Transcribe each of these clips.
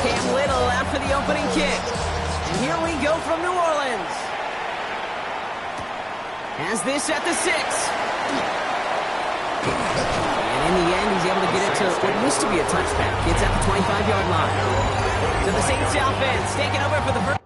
Cam Little after the opening kick. And here we go from New Orleans. Has this at the 6. And in the end, he's able to get it to what used to be a touchback. It's at the 25-yard line. So the Saints offense taking over for the first.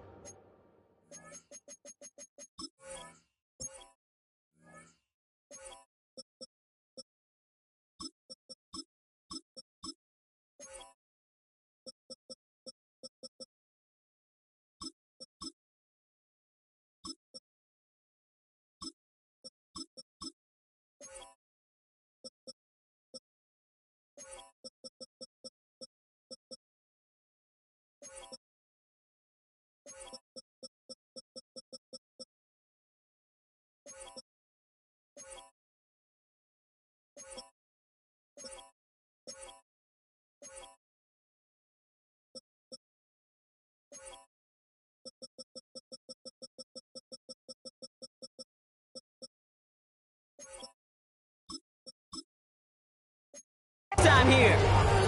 Time here.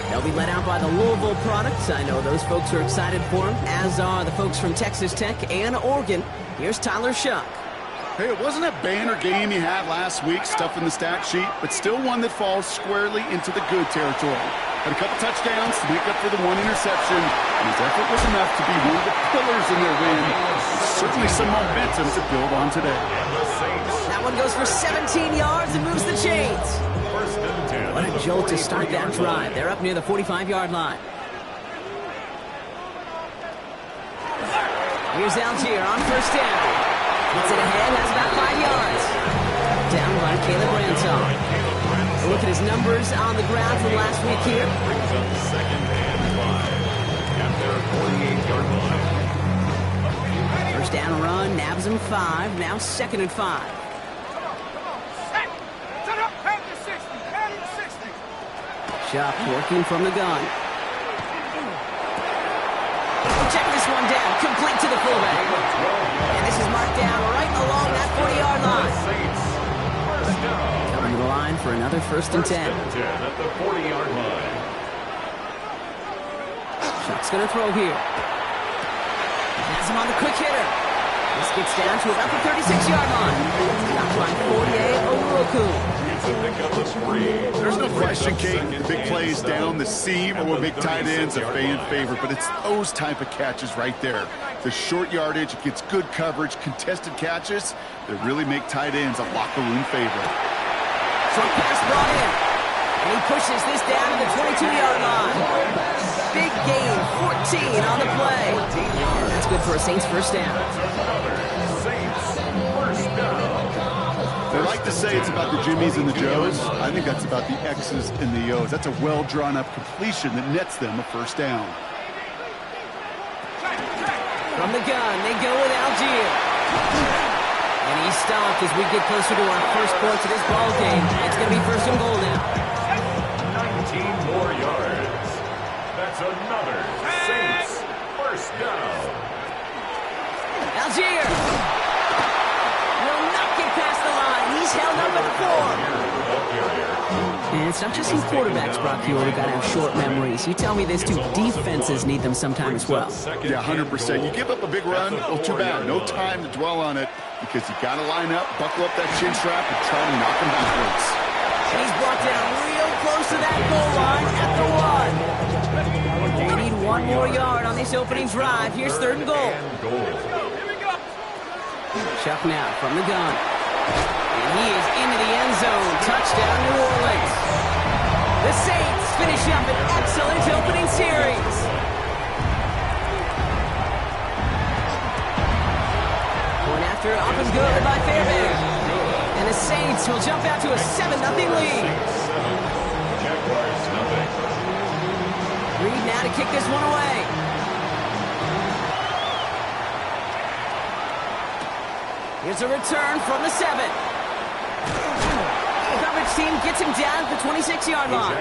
They'll be led out by the Louisville products. I know those folks are excited for him, as are the folks from Texas Tech and Oregon. Here's Tyler Shuck. Hey, it wasn't a banner game you had last week, stuff in the stat sheet, but still one that falls squarely into the good territory. Had a couple touchdowns to make up for the one interception, and his effort was enough to be one of the pillars in their win. Certainly some momentum to build on today. That one goes for 17 yards and moves the chains. What a jolt to start that drive. They're up near the 45-yard line. Here's Algier on first down. Gets it ahead, has about 5 yards. Down by Caleb Ransom. Look at his numbers on the ground from last week here. Brings up second and 5 at their 48-yard line. First down run, nabs him 5. Now second and 5. Shuck working from the gun. Check this one down, complete to the fullback. And this is marked down right along that 40-yard line. Coming to the line for another first and 10. At the 40-yard line. Shuck's going to throw here. Has him on the quick hitter. This gets down to about the 36-yard line. Stopped by 48 Oluokun. There's no question, Kate, big plays down the seam or big tight ends a fan favorite, but it's those type of catches right there. The short yardage, it gets good coverage, contested catches that really make tight ends a locker room favorite. Short pass brought in, and he pushes this down to the 22-yard line. Big gain, 14 on the play. And that's good for a Saints first down. They like to say it's about the Jimmies and the Joes. I think that's about the X's and the O's. That's a well-drawn-up completion that nets them a first down. From the gun, they go with Algier. And he's stopped as we get closer to our first points of this ball game. It's going to be first and goal now. 19 more yards. That's another Saints first down. Algier will not get past the line. He's held up at the 4. And it's not just some quarterbacks, Brock, who got to have short memories. You tell me this too, defenses need them sometimes as well. Yeah, 100%. You give up a big run, well, too bad. No time to dwell on it because you got to line up, buckle up that chin strap, and try to knock him backwards. And he's brought down real close to that goal line at the 1. We need one more yard on this opening drive. Here's third and goal. Shuck now from the gun. And he is into the end zone. Touchdown, New Orleans. The Saints finish up an excellent opening series. Going after up and good by Fairbairn. And the Saints will jump out to a 7-0 lead. Reed now to kick this one away. Here's a return from the 7. The coverage team gets him down at the 26-yard line.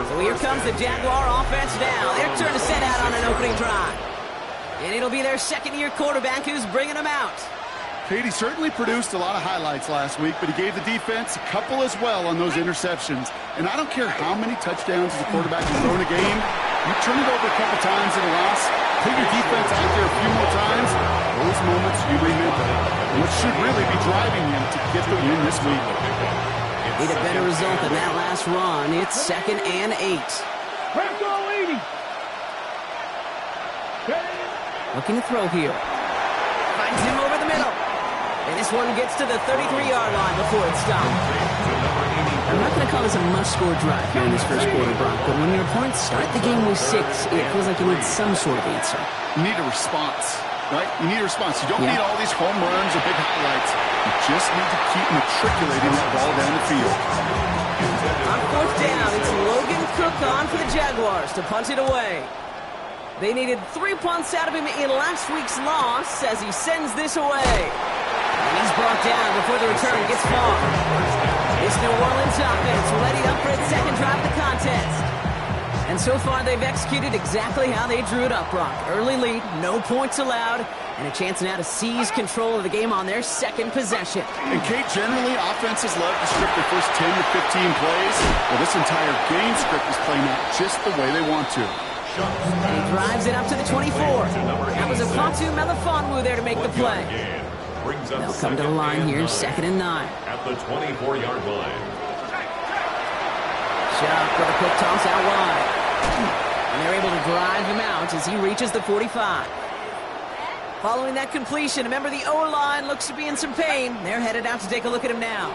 So here comes the Jaguar offense now. Their turn to set out on an opening drive. And it'll be their second-year quarterback who's bringing them out. Katie certainly produced a lot of highlights last week, but he gave the defense a couple as well on those interceptions. And I don't care how many touchdowns as a quarterback you throw in a game, you turn it over a couple times in a loss, put your defense out there a few more times, those moments you remember. And what should really be driving him to get the win this week. Need a better result than that last run. It's 2nd and 8. Looking to throw here. Finds him over the middle. And this one gets to the 33-yard line before it's stopped. I'm not going to call this a must-score drive here in this first quarter, Brock, but when your opponents start the game with 6, it feels like you need some sort of answer. You need a response, right? You need a response. You don't need all these home runs or big highlights. You just need to keep matriculating that ball down the field. On 4th down, it's Logan Cook on for the Jaguars to punt it away. They needed 3 punts out of him in last week's loss as he sends this away. And he's brought down before the return gets far. This New Orleans offense ready up for its second drive of the contest. And so far, they've executed exactly how they drew it up, Brock. Early lead, no points allowed, and a chance now to seize control of the game on their second possession. And, Kate, generally, offenses love to script their first 10 to 15 plays. Well, this entire game script is playing out just the way they want to. He drives it up to the 24. That was a Fatu Melifonwu there to make the play. They'll come to the line here, 2nd and 9. At the 24-yard line. Shot with a quick toss out wide. And they're able to drive him out as he reaches the 45. Following that completion, remember the O-line looks to be in some pain. They're headed out to take a look at him now.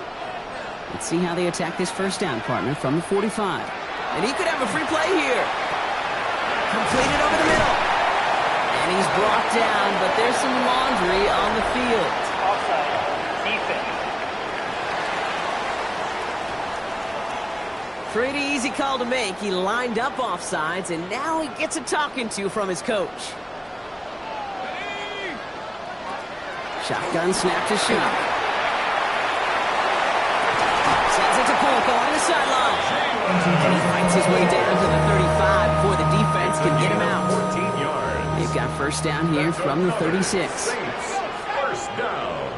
Let's see how they attack this first down, partner, from the 45. And he could have a free play here. Completed over the middle. And he's brought down, but there's some laundry on the field. Offside. Defense. Pretty easy call to make. He lined up offsides, and now he gets a talking to from his coach. Shotgun snap to shoot. Sends it to Polko on the sideline. And he fights his way down to the 35 before the defense can get him out. 14 yards. They've got first down here from the 36. Saints, first down.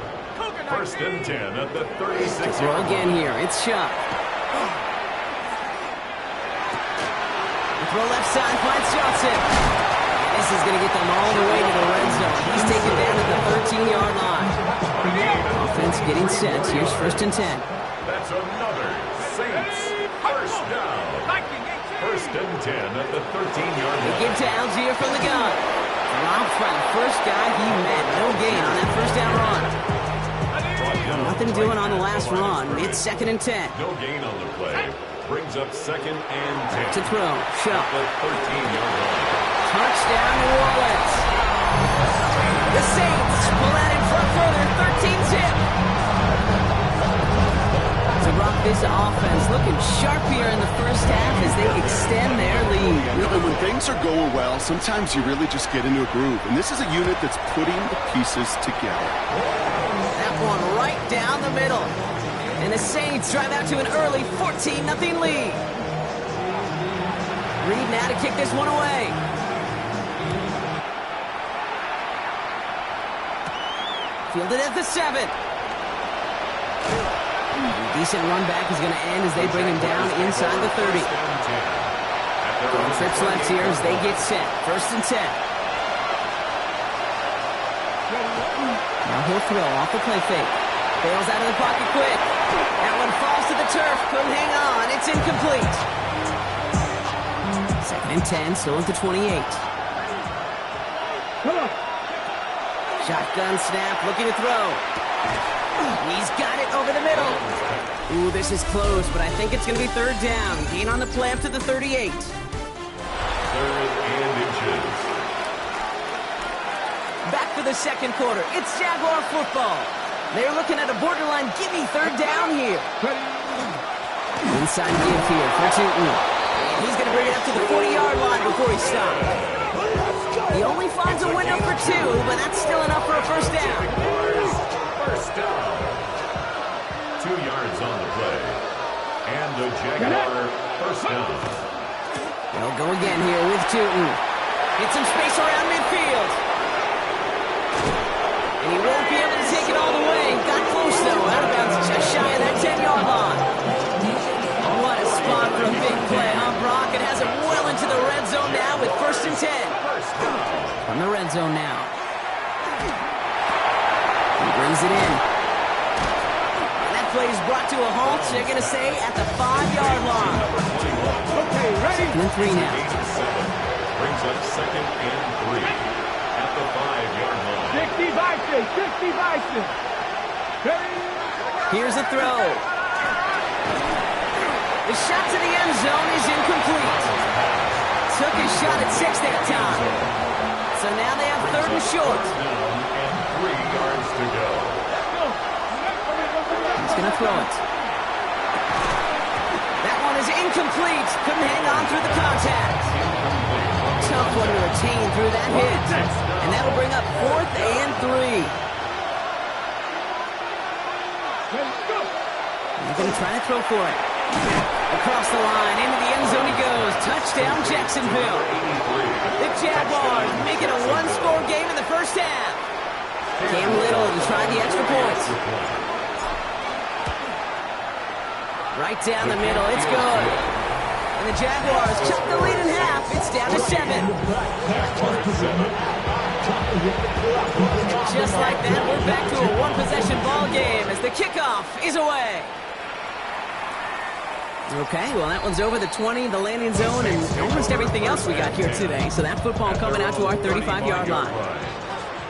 1st and 10 at the 36. Throw again here. It's Shuck. Throw left side, finds Johnson. This is going to get them all the way to the red zone. He's taken down at the 13-yard line. Offense getting set. Here's 1st and 10. That's another Saints first down. 1st and 10 at the 13-yard They line. give to Algier from the gun. Dropped by the first guy he met. No gain on that first down run. Nothing doing on the last run. It's 2nd and 10. No gain on the play. Brings up 2nd and 10. To throw. Shuck. At the 13-yard line. Touchdown, New Orleans. The Saints pull out in front further, 13-zip. To rock this offense, looking sharp here in the first half as they extend their lead. You know, when things are going well, sometimes you really just get into a groove. And this is a unit that's putting the pieces together. That one right down the middle. And the Saints drive out to an early 14-0 lead. Reed now to kick this one away. Fielded at the 7. Decent run back is going to end as they bring him down inside the 30. Going trips left here as they get set. 1st and 10. Now he'll throw off the play fake. Bails out of the pocket quick. That one falls to the turf. Couldn't hang on. It's incomplete. 2nd and 10, still at the 28. Shotgun snap, looking to throw. He's got it over the middle. Ooh, this is close, but I think it's going to be 3rd down. Gain on the play up to the 38. 3rd and inches. Back for the second quarter. It's Jaguar football. They're looking at a borderline gimme 3rd down here. Inside give here for Tootin. He's going to bring it up to the 40-yard line before he stops. He only finds a window for 2, but that's still enough for a first down. First down. 2 yards on the play. And the Jaguar first down. They'll go again here with Tootin. Get some space around midfield. And he won't be able to take it all pocket, has it well into the red zone now with 1st and 10. From the red zone now. He brings it in. And that play is brought to a halt, so you're going to say at the 5-yard line. Okay, ready? 2 and 3 now. Brings up 2nd and 3 at the 5-yard line. 60 Bison, 60 Bison. Ready? Here's a throw. The shot to the end zone is incomplete. Took his shot at 6 that time. So now they have 3rd and short. Down and 3 yards to go. He's going to throw it. That one is incomplete. Couldn't hang on through the contact. Tough one to retain through that hit. And that'll bring up 4th and 3. He's going to try to throw for it. Across the line, into the end zone he goes. Touchdown, Jacksonville. The Jaguars make it a 1-score game in the first half. Cam Little to try the extra points. Right down the middle, it's good. And the Jaguars cut the lead in half. It's down to 7. Just like that, we're back to a 1-possession ball game as the kickoff is away. Okay, well, that one's over the 20, the landing zone, and almost everything else we got here today. So that football coming out to our 35-yard line.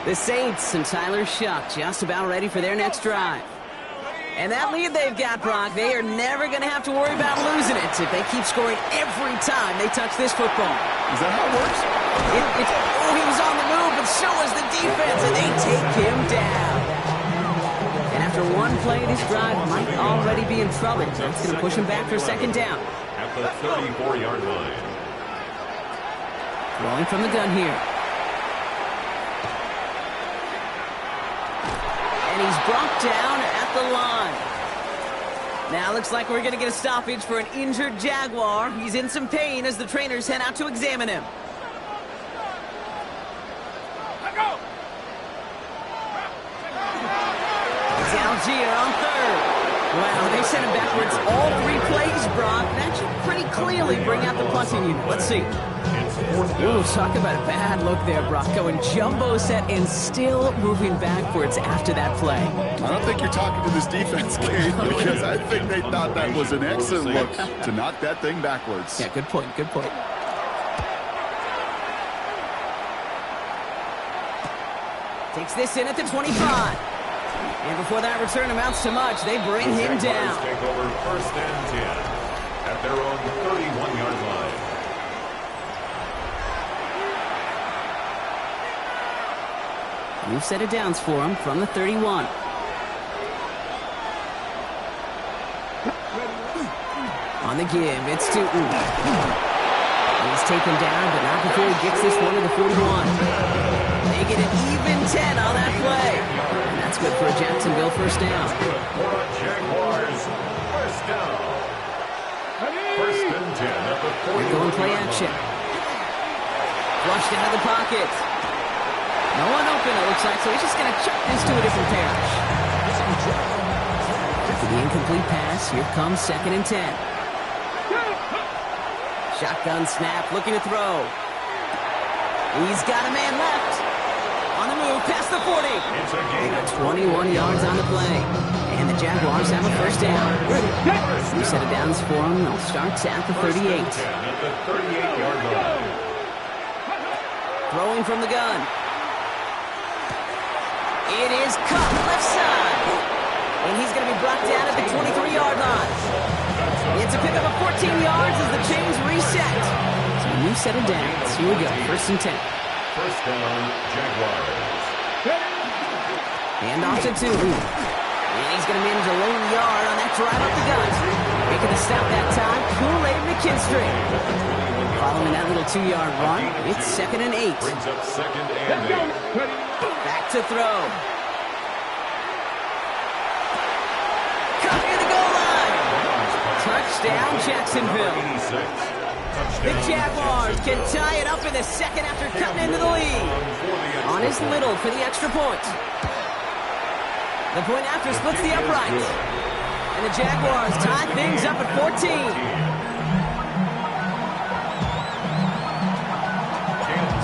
The Saints and Tyler Shuck just about ready for their next drive. And that lead they've got, Brock, they are never going to have to worry about losing it if they keep scoring every time they touch this football. Is that how it works? He was on the move, but so was the defense, and they take him down. And after one play, this drive might already be in trouble. That's going to push him back for 2nd down. At the 34-yard line. Throwing from the gun here. And he's brought down at the line. Now looks like we're going to get a stoppage for an injured Jaguar. He's in some pain as the trainers head out to examine him. It's Algier on 3rd. Wow, they sent him backwards all 3 plays, Brock. That should pretty clearly bring out the punting unit. Let's see. Ooh, talk about a bad look there, Brock. Going jumbo set and still moving backwards after that play. I don't think you're talking to this defense, Kate, because I think they thought that was an excellent look to knock that thing backwards. Yeah, good point, good point. Takes this in at the 25. And before that return amounts to much, they bring him down. Take over 1st and 10 at their own 31-yard line. New set of downs for him from the 31. On the give, it's Tootin. He's taken down, but not before he gets this one to the 41. They get an even 10 on that play. And that's good for a Jacksonville 1st down. Jaguars, 1st down. 1st and 10 at the 40. They're going play action. Flushed out of the pocket. No one open, it looks like, so he's just going to chuck this to a different parish. After the incomplete pass, here comes 2nd and 10. Shotgun snap, looking to throw. He's got a man left. On the move, past the 40. They got 21 yards on the play. And the Jaguars have a 1st down. New set of downs for them. They'll start at the 38. At the 38-yard line. Throwing from the gun. It is cut left side. And he's going to be brought down at the 23-yard line. It's a pickup of 14 yards as the chains reset. So a new set of downs. Here we go, 1st and 10. 1st down, Jaguars. Hand off to Tootin. And he's going to manage a lone yard on that drive up the gut. Making the stop that time, Kool-Aid McKinstry. Following that little 2-yard run, it's 2nd and 8. Brings up 2nd and 8. Back to throw. Cut near the goal line. Touchdown, Jacksonville. The Jaguars can tie it up in the 2nd after cutting into the lead. On is Little for the extra point. The point after splits the uprights. And the Jaguars tie things up at 14.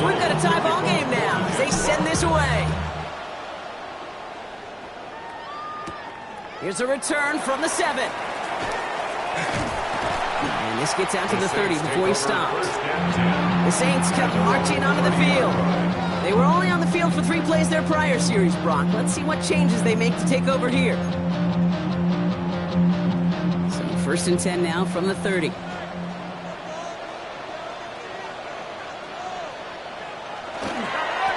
We've got a tie ball game now as they send this away. Here's a return from the 7. And this gets out to the 30 before he stops. The Saints kept marching onto the field. They were only on the field for 3 plays their prior series, Brock. Let's see what changes they make to take over here. So 1st and 10 now from the 30.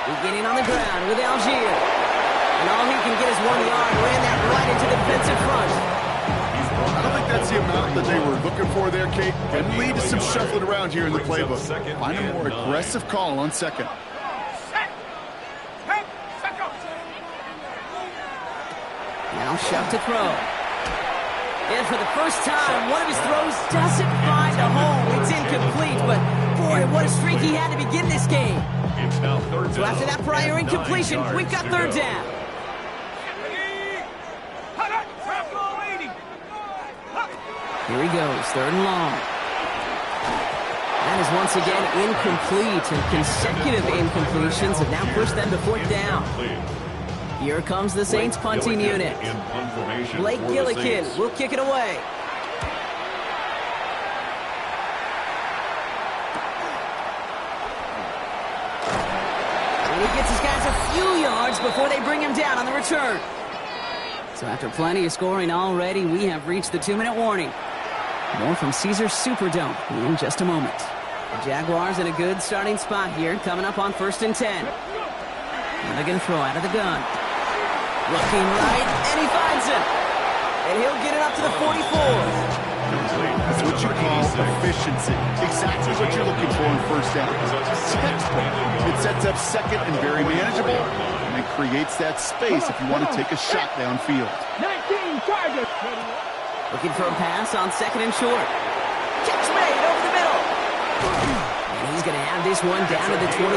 Beginning on the ground with Algier. And all he can get is 1 yard. Ran that right into the defensive front. I don't think that's the amount that they were looking for there, Kate. Can lead to some shuffling around here in the playbook. Find a more aggressive call on 2nd. Now shoved to throw. And for the first time, one of his throws doesn't find a home. It's incomplete, but boy, what a streak he had to begin this game. It's now 3rd down. So after that prior incompletion, we've got 3rd down. Here he goes, 3rd and long. That is once again incomplete, and consecutive incompletions have now pushed them to 4th down. Here comes the Saints punting unit. Blake Gillikin will kick it away. And he gets his guys a few yards before they bring him down on the return. So after plenty of scoring already, we have reached the 2-minute warning. More from Caesars Superdome in just a moment. The Jaguars in a good starting spot here, coming up on 1st and 10. And they're going to throw out of the gun. Looking right, and he finds him. And he'll get it up to the 44. That's what you call efficiency. Exactly what you're looking for in 1st down. Textbook. It sets up 2nd and very manageable, and it creates that space if you want to take a shot downfield. 19 targets. Looking for a pass on 2nd and short. Catch made over the middle. And he's going to have this one down to the 28.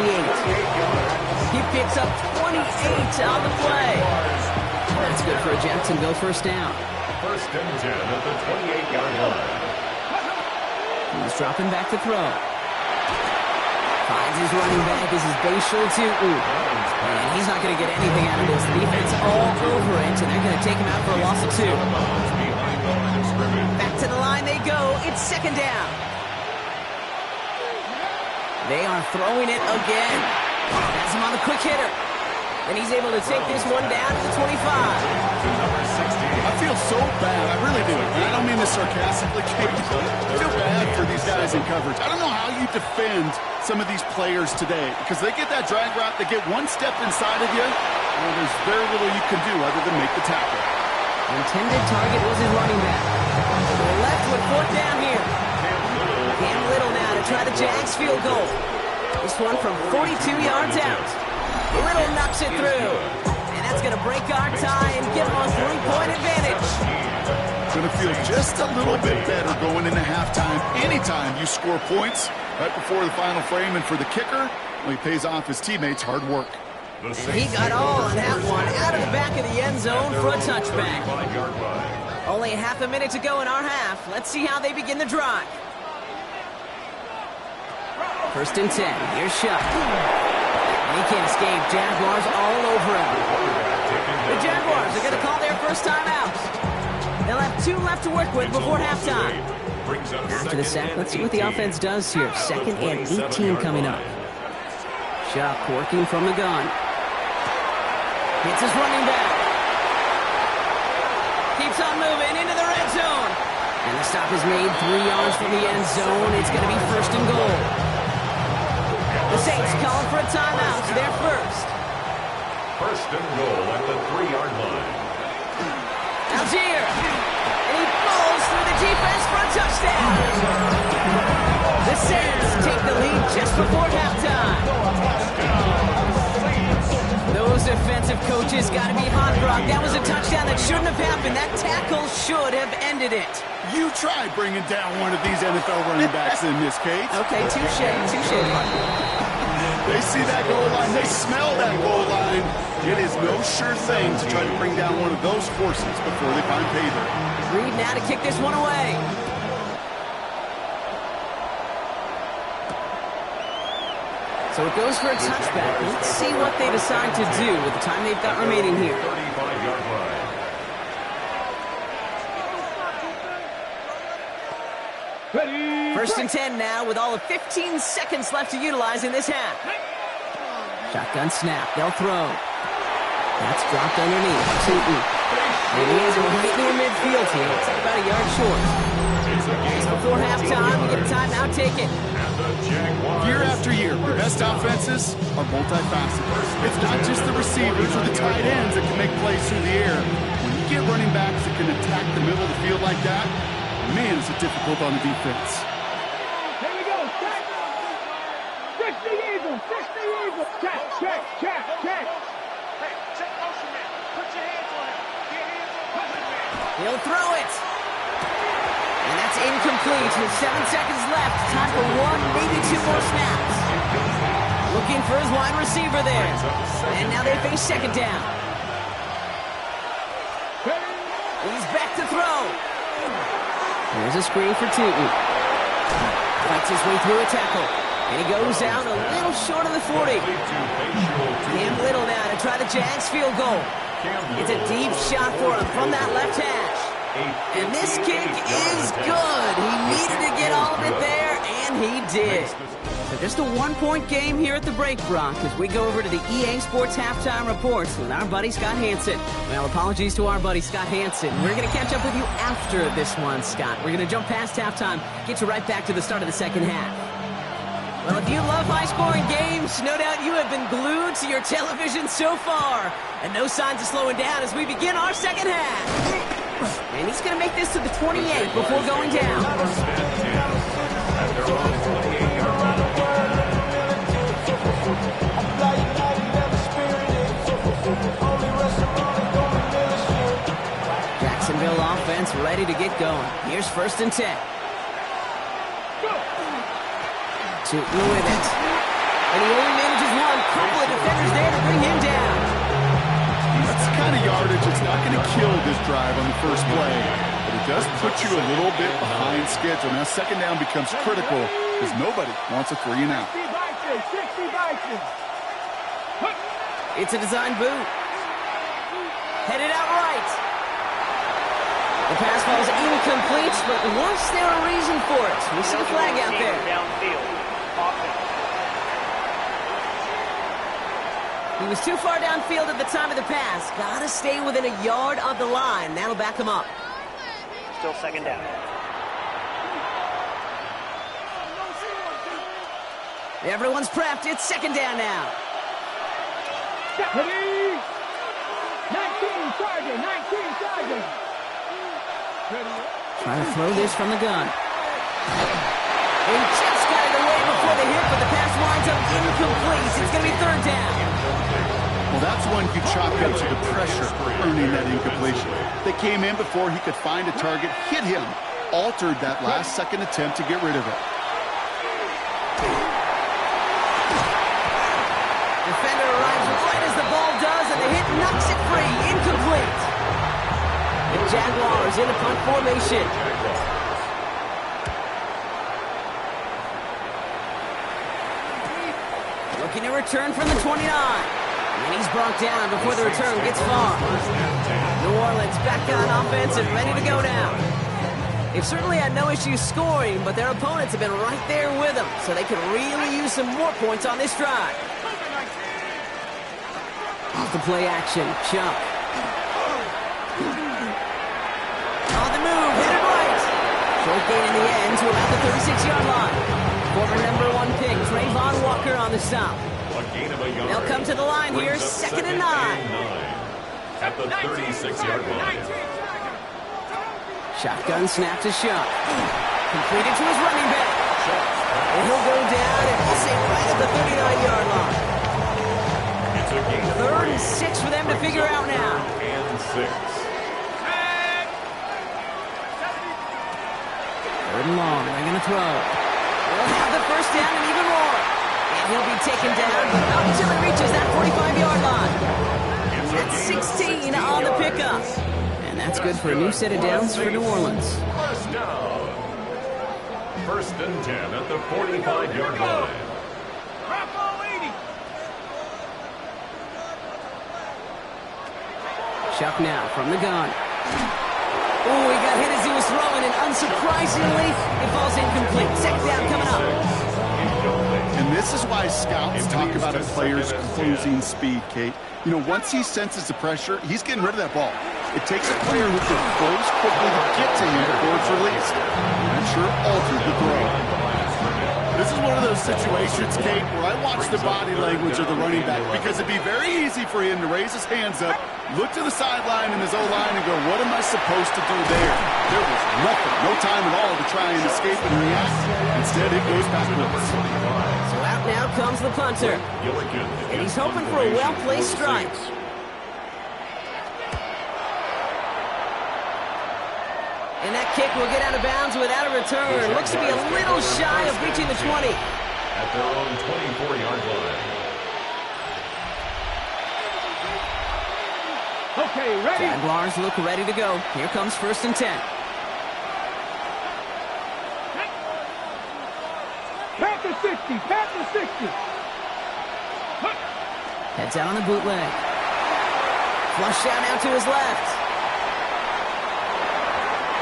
He picks up 28 on the play. That's good for a Jacksonville 1st down. 1st and 10 at the 28-yard line. He's dropping back to throw. Finds his running back. This is Bayshore Tutu. And he's not going to get anything out of this. The defense all over it, and they're going to take him out for a loss of 2. Back to the line they go. It's 2nd down. They are throwing it again. Has him on the quick hitter. And he's able to take this one down to the 25. I feel so bad. I really do. And I don't mean this sarcastically, Kate. I feel bad for these guys in coverage. I don't know how you defend some of these players today, because they get that drag route, they get one step inside of you, and there's very little you can do other than make the tackle. Intended target was his running back. They're left with 4th down here. Cam Little now to try the Jags field goal. This one from 42 yards out. Little knocks it through. And that's going to break our tie and give them a 3-point advantage. Going to feel just a little bit better going into halftime anytime you score points right before the final frame. And for the kicker, well, he pays off his teammates' hard work. And he got all on that one out of the back of the end zone for a touchback. Only half a minute to go in our half. Let's see how they begin the drive. 1st and 10. Here's Shuck. He can't escape. Jaguars all over him. The Jaguars are going to call their first timeout. They'll have 2 left to work with before halftime. After the sack, let's see what the offense does here. 2nd and 18 coming up. Shuck working from the gun. Hits his running back. Keeps on moving into the red zone. And the stop is made 3 yards from the end zone. It's going to be 1st and goal. The Saints calling for a timeout. They're first. 1st and goal at the 3-yard line. Algier. And he falls through the defense for a touchdown. The Saints take the lead just before halftime. Those defensive coaches got to be hot, Brock. That was a touchdown that shouldn't have happened. That tackle should have ended it. You try bringing down one of these NFL running backs in this case. Okay, touche, partner. They see that goal line. They smell that goal line. It is no sure thing to try to bring down one of those horses before they find pay dirt. Reed now to kick this one away. So it goes for a touchback. Let's see what they decide to do with the time they've got remaining here. 35-yard line. Ready. First and 10 now with all of 15 seconds left to utilize in this half. Shotgun snap. They'll throw. That's dropped underneath. Tootin. And he is right near midfield here. It's about a yard short. Just before halftime, we get a timeout. Take it. Year after year, the best offenses are multifaceted. It's not just the receivers or the tight ends that can make plays through the air. When you get running backs that can attack the middle of the field like that, man, is it difficult on the defense. Here we go. Check. 60 Eagles. 60 Eagles. Check, check, check, check. Hey, check motion man. Put your hands on him. Get hands on motion man. He'll throw it. And that's incomplete with 7 seconds left. Time for one, maybe two more snaps. Looking for his wide receiver there. And now they face second down. He's back to throw. There's a screen for Tootin. Fights his way through a tackle. And he goes out a little short of the 40. Cam Little now to try the Jags field goal. It's a deep shot for him from that left hash. And this kick is good. He needed to get all of it there, and he did. So just a one-point game here at the break, Brock, as we go over to the EA Sports Halftime Reports with our buddy Scott Hansen. Well, apologies to our buddy Scott Hansen. We're going to catch up with you after this one, Scott. We're going to jump past halftime, get you right back to the start of the second half. Well, if you love high-scoring games, no doubt you have been glued to your television so far. And no signs of slowing down as we begin our second half. And he's going to make this to the 28 before going down. Jacksonville offense ready to get going. Here's first and 10. Tootin with it. And he only manages one. Couple of defenders there to bring him down. That's the kind of yardage that's not going to kill this drive on the first play, but it does put you a little bit behind schedule. Now second down becomes critical because nobody wants a 3 and out. 60 Vikings. It's a design boot. Headed out right. The pass ball is incomplete, but was there a reason for it? We see a flag out there. Downfield. Offense. He was too far downfield at the time of the pass. Gotta stay within a yard of the line. That'll back him up. Still second down. Everyone's prepped. It's second down now. Ready. 19 target. 19 target. Trying to throw this from the gun. He just got it away before the hit, but the pass winds up incomplete. It's going to be third down. Well, that's one you chalk up to the pressure earning that incompletion. They came in before he could find a target, hit him, altered that last second attempt to get rid of it. Defender arrives right as the ball does, and the hit knocks it free. Incomplete. The Jaguars in a punt formation. Looking to return from the 29. And he's brought down before the return gets far. New Orleans back on offense and ready to go now. They've certainly had no issues scoring, but their opponents have been right there with them, so they could really use some more points on this drive. Off the play action, Chuck. On the move, hit it right. Short gain in the end to about the 36-yard line. Former number 1 pick, Trayvon Walker on the stop. They'll come to the line here, second and 9. At the 36-yard line. Shotgun snap to Shuck. Completed to his running back. And he'll go down and we'll say right at the 39-yard line. It's a gain of 3rd and 6 for them to figure out now. And 6. 3rd and long, they're going to throw. They'll have the first down and even more. And he'll be taken down, but not until he reaches that 45-yard line. That's 16 on the pickup. And that's good for a new set of downs for New Orleans. First down. 1st and 10 at the 45-yard line. Chuck now from the gun. Oh, he got hit as he was throwing, and unsurprisingly, it falls incomplete. Second down coming up. And this is why scouts talk about a player's closing speed, Kate. You know, once he senses the pressure, he's getting rid of that ball. It takes a player who can close quickly to get to him before it's released. I'm sure altered the throw. This is one of those situations, Kate, where I watch the body language of the running back because it'd be very easy for him to raise his hands up, look to the sideline in his O-line and go, what am I supposed to do there? There was nothing, no time at all to try and escape and react. Instead, it goes backwards. So out now comes the punter. And he's hoping for a well-placed strike. And that kick will get out of bounds without a return. Looks to be a little shy of reaching the 20. At their own 24-yard line. Okay, ready? Jaguars look ready to go. Here comes 1st and 10. Pat the 60, pat the 60. Heads out on the bootleg. Flush out now to his left.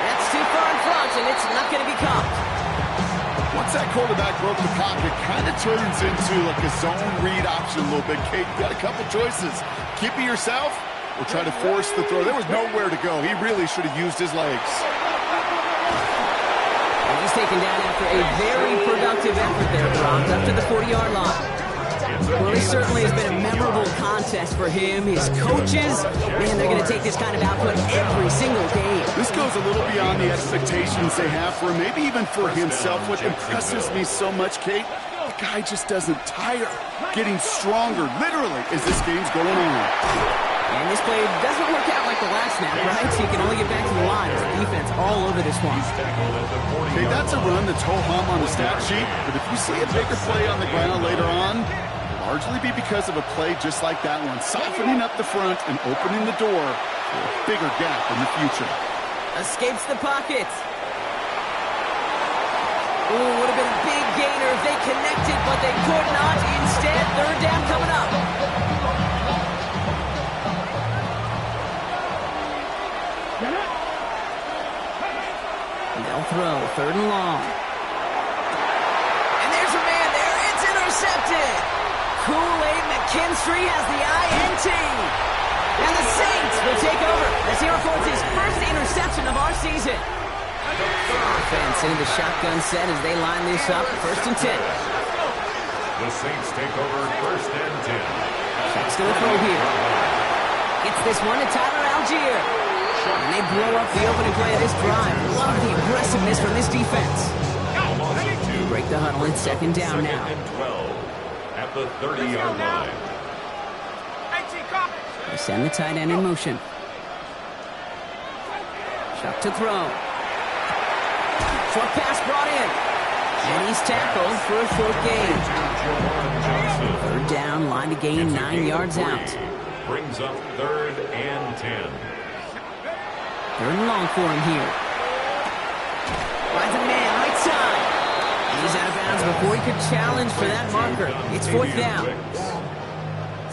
That's too far in front, and it's not going to be caught. Once that quarterback broke the pocket, kind of turns into like a zone read option a little bit. Kate, you got a couple choices. Keep it yourself or try to force the throw. There was nowhere to go. He really should have used his legs. And he's taken down after a very productive effort there, Brock, up to the 40-yard line. Well, this certainly has been a memorable contest for him. His coaches, man, they're going to take this kind of output every single game. This goes a little beyond the expectations they have for him, maybe even for himself. What impresses me so much, Kate, the guy just doesn't tire. Getting stronger, literally, as this game's going on. And this play doesn't work out like the last snap, right? He can only get back to the line. The defense all over this one. Okay, that's a run that's ho-hum on the stat sheet, but if you see a bigger play on the ground later on, largely be because of a play just like that one, softening up the front and opening the door for a bigger gap in the future. Escapes the pocket. Ooh, would have been a big gainer if they connected, but they could not. Instead, 3rd down coming up. And they'll throw 3rd and long. And there's a man there. It's intercepted. Kool-Aid McKinstry has the INT. And the Saints will take over as he records his first interception of our season. Offense into the shotgun set as they line this up. 1st and 10. The Saints take over 1st and 10. Chuck's going to throw here. Gets this one to Tyler Algier. And they blow up the opening play of this drive. Love the aggressiveness from this defense. Break the huddle in 2nd down now. And 12 at the 30-yard line. They send the tight end in motion. Chuck to throw. Short pass brought in. And he's tackled for a 4th gain. 3rd down, line to gain 9 yards out. Brings up 3rd and 10. 3rd and long for him here. Finds a man, right side. He's out of bounds before he could challenge for that marker. It's 4th down.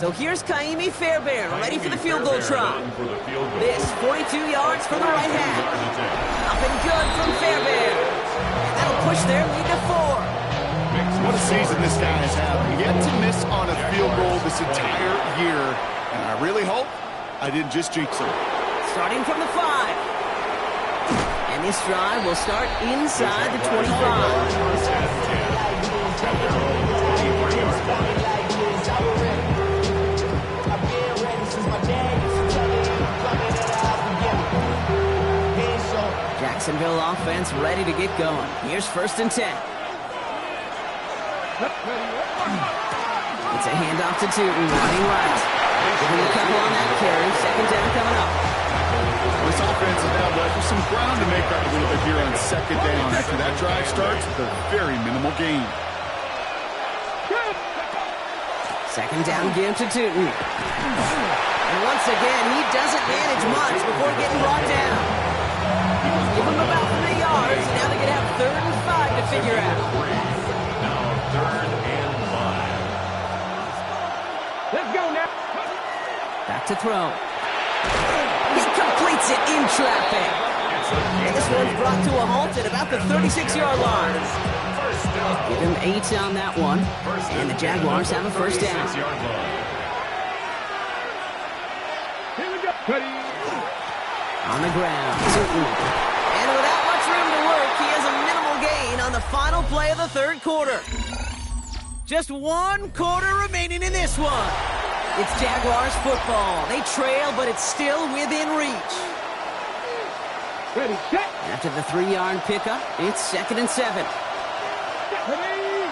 So here's Kaimi Fairbairn, ready for the field goal try. This, 42 yards from the right hand. Up and good from Fairbairn. And that'll push their lead to 4. What a season this guy is having. Yet to miss on a field goal this entire year. And I really hope I didn't just jinx him. Starting from the 5. And this drive will start inside the 25. Jacksonville offense ready to get going. Here's 1st and 10. It's a handoff to Tootin, running right. Giving a couple on that carry. 2nd down coming up. This offense is now left with some ground to make up a little bit here on 2nd down. After that drive starts with a very minimal gain. 2nd down give to Tootin. And once again, he doesn't manage much before getting brought down. Give him about 3 yards. Now they're going to have 3rd and 5 to figure out. Now 3rd and 5. Let's go now. Back to throw. Hits it in traffic. And this one's brought to a halt at about the 36-yard line. Give him 8 on that one. And the Jaguars have a first down. Here we go. Ready. On the ground. And without much room to work, he has a minimal gain on the final play of the third quarter. Just 1 quarter remaining in this one. It's Jaguars football. They trail, but it's still within reach. Ready, set. After the 3-yard pickup, it's 2nd and 7. Ready.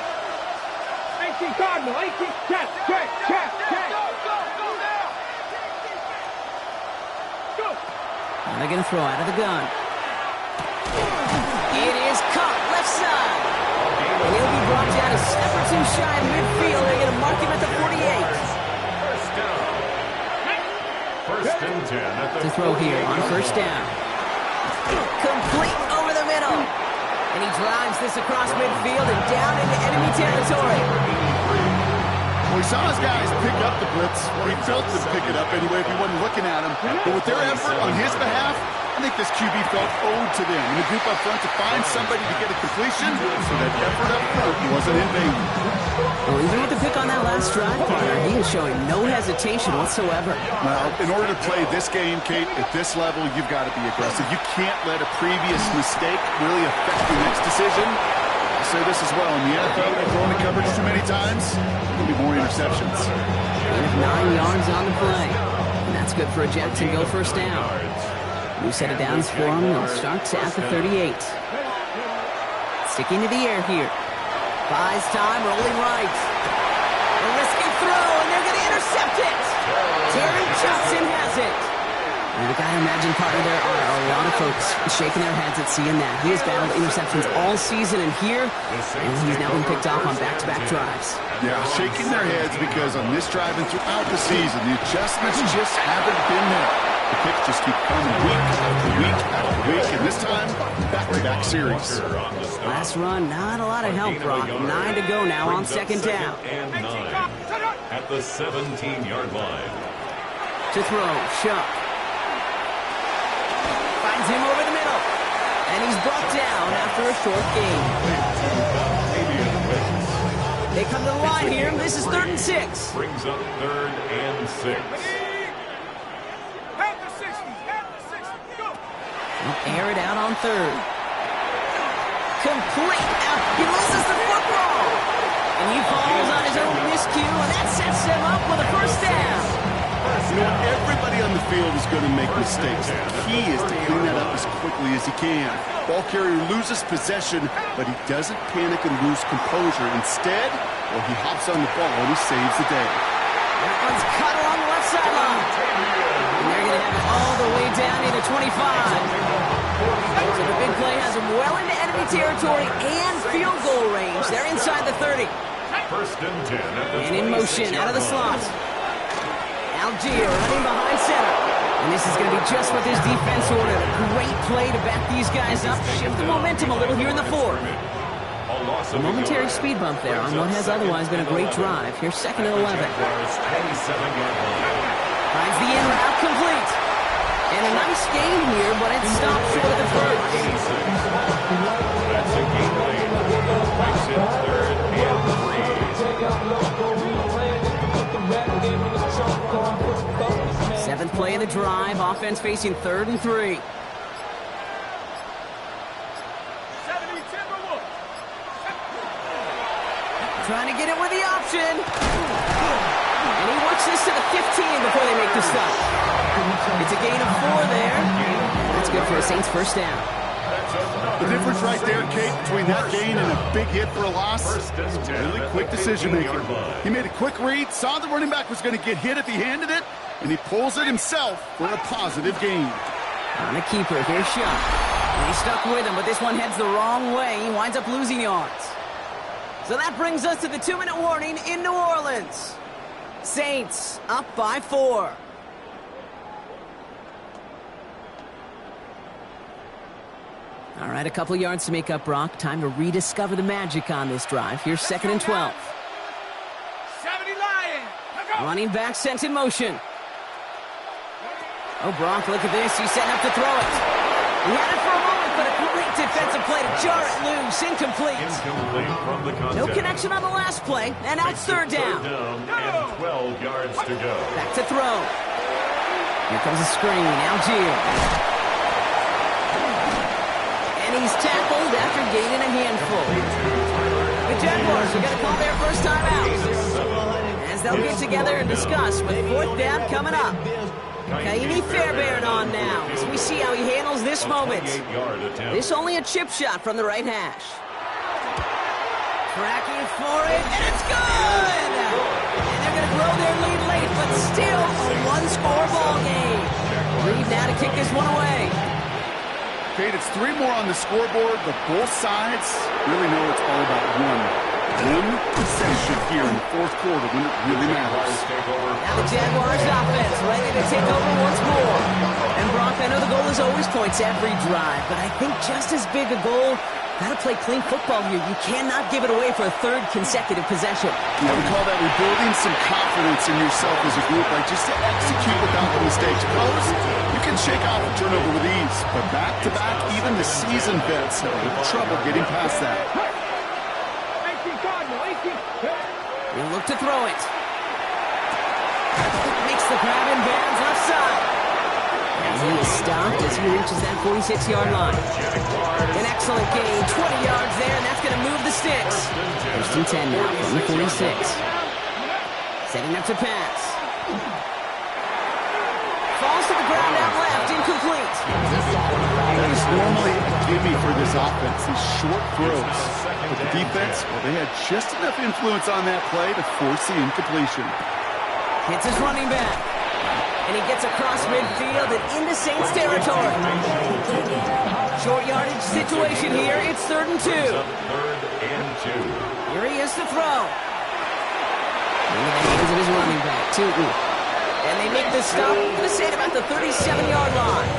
18 Cardinal, 18. Check. Go. And they're going to throw out of the gun. It is caught left side. And he'll be brought down a step or two shy of midfield. They're going to mark him at the 48. First and 10 at the To throw here on first down. Complete over the middle. And he drives this across midfield and down into enemy territory. Well, we saw his guys pick up the blitz. He felt them pick it up anyway if he wasn't looking at him. But with their effort on his behalf, I think this QB felt owed to them. And the group up front to find somebody to get a completion, so that effort up front wasn't in vain. Well, even with the pick on that last drive, partner, he is showing no hesitation whatsoever. Well, in order to play this game, Kate, at this level, you've got to be aggressive. You can't let a previous mistake really affect your next decision. I'll say this as well. In the NFL, they've thrown the coverage too many times. There'll be more interceptions. Gain of 9 yards on the play. And that's good for a Jacksonville first down. New set of downs for him. They'll start at the 38. Sticking to the air here. Buys time, rolling right. A risky throw, and they're going to intercept it. Terry Johnson has it. And I gotta imagine, partner, there are a lot of folks shaking their heads at seeing that. He has battled interceptions all season, and here, and he's now been picked off on back-to-back drives. Yeah, shaking their heads because on this drive and throughout the season, the adjustments just haven't been there. The picks just keep coming week after week after week, and this time, back-to-back series. Last run, not a lot of help, Brock. 9 to go now on second down. And 9 at the 17-yard line. To throw, Shuck. Finds him over the middle. And he's brought down after a short gain. They come to the line here. This is 3rd and 6. Brings up 3rd and 6. He'll air it out on 3rd. Complete. He loses the football. And he falls on his own miscue, and that sets him up with a first down. You know, everybody on the field is going to make mistakes. The key is to clean that up as quickly as he can. Ball carrier loses possession, but he doesn't panic and lose composure. Instead, well, he hops on the ball and he saves the day. That one's cut along the left sideline. And they're going to have it all the way down to the 25. So the big play has him well into enemy territory and field goal range. They're inside the 30. First and 10 at the And in motion out of the slot. Algier running behind center. And this is going to be just what this defense ordered. A great play to back these guys up. Shift the momentum a little here in the 4th. A momentary speed bump there on what has otherwise been a great drive. Here's 2nd and 11. Finds the in route complete. And a nice gain here, but it stopped short of the first. That's a gain lead. Makes it 3rd and 3. 7th play of the drive. Offense facing 3rd and 3. Trying to get it with the option. And he works this to the 15 before they make the stop. It's a gain of 4 there. That's good for a Saints first down. The difference right there, Kate, between that gain and a big hit for a loss, really quick decision-making. He made a quick read, saw the running back was going to get hit if he handed it, and he pulls it himself for a positive gain. On a keeper, here's Shuck. And he's stuck with him, but this one heads the wrong way. He winds up losing yards. So that brings us to the 2-minute warning in New Orleans. Saints up by 4. All right, a couple yards to make up, Brock. Time to rediscover the magic on this drive. Here's 2nd and 12. 70 Lions. Running back sent in motion. Oh, Brock, look at this. He's setting up to throw it. He had it for a moment, but a great defensive play to jar it loose. Incomplete. Incomplete from the contest. No connection on the last play, and now it's third down. And 12 yards to go. Back to throw. Here comes a screen. Algier. And he's tackled after gaining a handful. The Jaguars are going to call their first time out, as they'll get together and discuss with fourth down coming up. Kaimi Fairbairn on now, as we see how he handles this moment. This only a chip shot from the right hash. Tracking for it, and it's good! And they're going to grow their lead late, but still a one-score ball game. Reed now to kick this one away. Kate, it's 3 more on the scoreboard, but both sides really know it's all about one possession here in the fourth quarter when it really matters. Now the Jaguars offense ready to take over once more. And Brock, I know the goal is always points every drive, but I think just as big a goal, gotta play clean football here. You cannot give it away for a third consecutive possession. Yeah, we call that rebuilding some confidence in yourself as a group, like just to execute without the mistakes. Pros, you can shake off a turnover with ease, but back-to-back, even the seasoned vets have trouble getting past that. He'll look to throw it. Makes the grab and bounds left side. And he is stopped as he reaches that 46-yard line. An excellent gain, 20 yards there, and that's going to move the sticks. First and 10 now from the 46. Setting up to pass. Falls to the ground out left, incomplete. That is normally a gimme for this offense, these short throws. But the defense, well, they had just enough influence on that play to force the incompletion. Hits his running back. And he gets across midfield and into Saints territory. Short yardage situation here. It's 3rd and 2. Here he is to throw. Into the hands of his running back, Tootin. And they make the stop, I'm going to say at about the 37-yard line.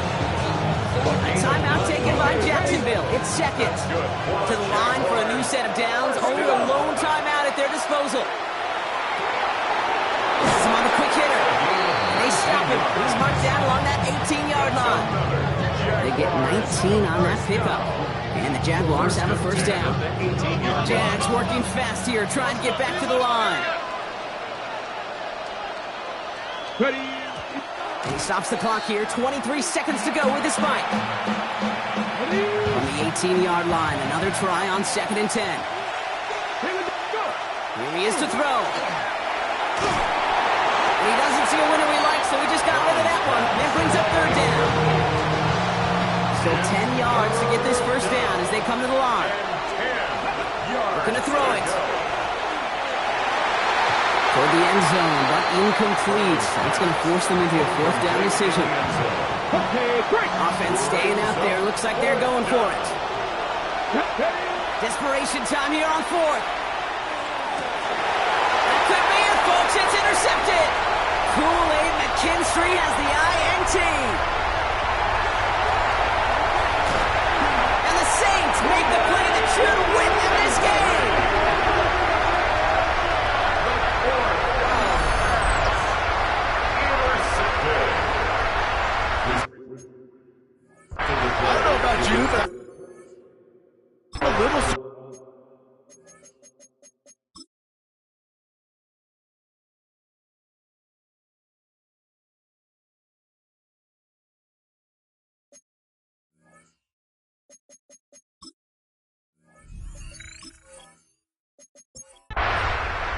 A timeout taken by Jacksonville. It's second. To the line for a new set of downs. Only a lone timeout at their disposal. Some on the quick hitter. And they stop him. He's marked down along that 18-yard line. They get 19 on that pickup. And the Jaguars have a first down. Jags working fast here, trying to get back to the line. Ready. He stops the clock here. 23 seconds to go with his spike. From the 18-yard line, another try on 2nd and 10. Here he is to throw. And he doesn't see a winner he likes, so he just got rid of that one. And brings up 3rd down. Still 10 yards to get this first down as they come to the line. Looking to throw it. Toward the end zone, but incomplete. That's going to force them into a 4th down decision. Offense staying out there. Looks like they're going for it. Desperation time here on 4th. That could be it, folks. It's intercepted. Kool-Aid McKinstry has the INT. And the Saints make the play that should win them this game. I don't know about you, but a little...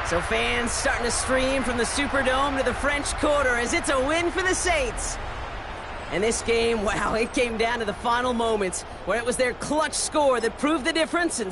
So fans starting to stream from the Superdome to the French Quarter as it's a win for the Saints. And this game, wow, it came down to the final moments where it was their clutch score that proved the difference. And